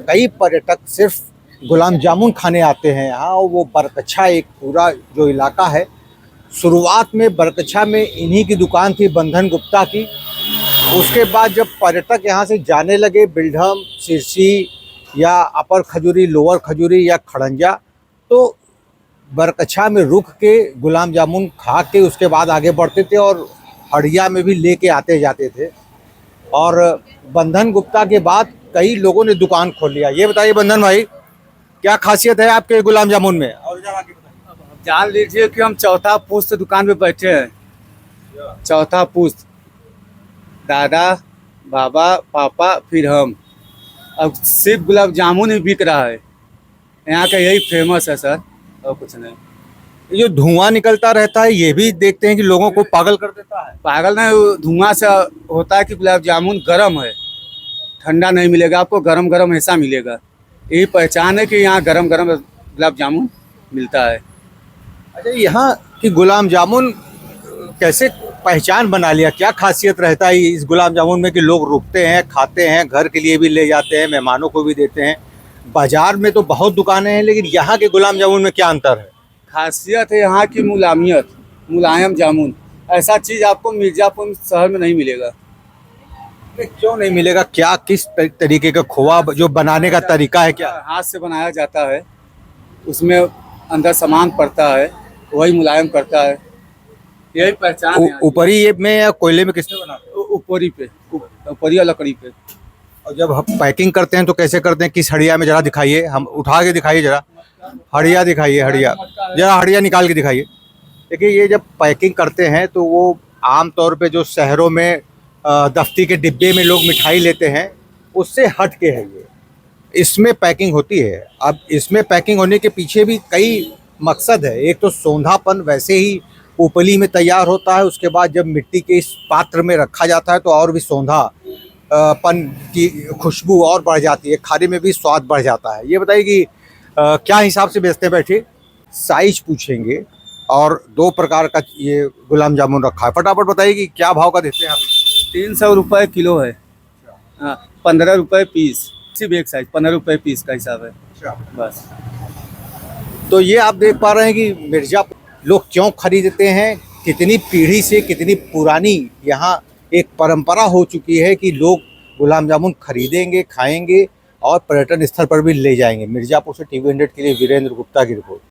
कई पर्यटक सिर्फ गुलाब जामुन खाने आते हैं यहाँ। वो बरकच्छा एक पूरा जो इलाका है, शुरुआत में बरकच्छा में इन्हीं की दुकान थी, बंधन गुप्ता की। उसके बाद जब पर्यटक यहाँ से जाने लगे बिल्डम, सिरसी या अपर खजूरी, लोअर खजूरी या खड़ंजा, तो बरकच्छा में रुक के गुलाब जामुन खा के उसके बाद आगे बढ़ते थे और हड़िया में भी लेके आते जाते थे। और बंधन गुप्ता के बाद कई लोगों ने दुकान खोल लिया। ये बताइए बंधन भाई, क्या खासियत है आपके गुलाब जामुन में? और जान लीजिए कि हम चौथा पुश्त दुकान पे बैठे हैं। चौथा पुश्त, दादा, बाबा, पापा, फिर हम। अब सिर्फ गुलाब जामुन ही बिक रहा है, यहाँ का यही फेमस है सर, और कुछ नहीं। ये जो धुआं निकलता रहता है, ये भी देखते हैं कि लोगों को पागल कर देता है। पागल नहीं, धुआं से होता है कि गुलाब जामुन गर्म है, ठंडा नहीं मिलेगा आपको, गरम गरम ऐसा मिलेगा। यही पहचान है कि यहाँ गरम गरम गुलाब जामुन मिलता है। अच्छा, यहाँ की गुलाब जामुन कैसे पहचान बना लिया? क्या खासियत रहता है इस गुलाब जामुन में कि लोग रुकते हैं, खाते हैं, घर के लिए भी ले जाते हैं, मेहमानों को भी देते हैं? बाजार में तो बहुत दुकानें हैं, लेकिन यहाँ के गुलाब जामुन में क्या अंतर है? खासियत है यहाँ की मुलायमियत, मुलायम जामुन। ऐसा चीज़ आपको मिर्ज़ापुर शहर में नहीं मिलेगा। क्यों नहीं मिलेगा? क्या किस तरीके का खोआ जो बनाने का तरीका है? क्या हाथ से बनाया जाता है, उसमें अंदर सामान पड़ता है, वही मुलायम करता है, यही पहचान है। ऊपरी ये में या कोयले में किसने बनाते हैं? ऊपरी पे, ऊपरी लकड़ी पे। और जब हम पैकिंग करते हैं तो कैसे करते हैं? किस हड़िया में? जरा दिखाइए, हम उठा के दिखाइए, जरा हड़िया दिखाइए, हड़िया जरा हड़िया निकाल के दिखाइए। देखिए, ये जब पैकिंग करते हैं तो वो आमतौर पे जो शहरों में दफ्ती के डिब्बे में लोग मिठाई लेते हैं, उससे हट के है ये। इसमें पैकिंग होती है। अब इसमें पैकिंग होने के पीछे भी कई मकसद है। एक तो सौंधापन वैसे ही उपली में तैयार होता है, उसके बाद जब मिट्टी के इस पात्र में रखा जाता है तो और भी सौंधा पन की खुशबू और बढ़ जाती है, खाने में भी स्वाद बढ़ जाता है। ये बताइए कि क्या हिसाब से बेचते बैठे? साइज पूछेंगे। और 2 प्रकार का ये गुलाब जामुन रखा है। फटाफट बताइए कि क्या भाव का देते हैं आप? 300 रुपये किलो है। हाँ, 15 रुपये पीस, सिर्फ एक साइज 15 रुपये पीस का हिसाब है। बस। तो ये आप देख पा रहे हैं कि मिर्ज़ापुर लोग क्यों खरीदते हैं। कितनी पीढ़ी से, कितनी पुरानी यहाँ एक परंपरा हो चुकी है कि लोग गुलाब जामुन खरीदेंगे, खाएंगे और पर्यटन स्थल पर भी ले जाएंगे। मिर्ज़ापुर से TV 100 के लिए वीरेंद्र गुप्ता की रिपोर्ट।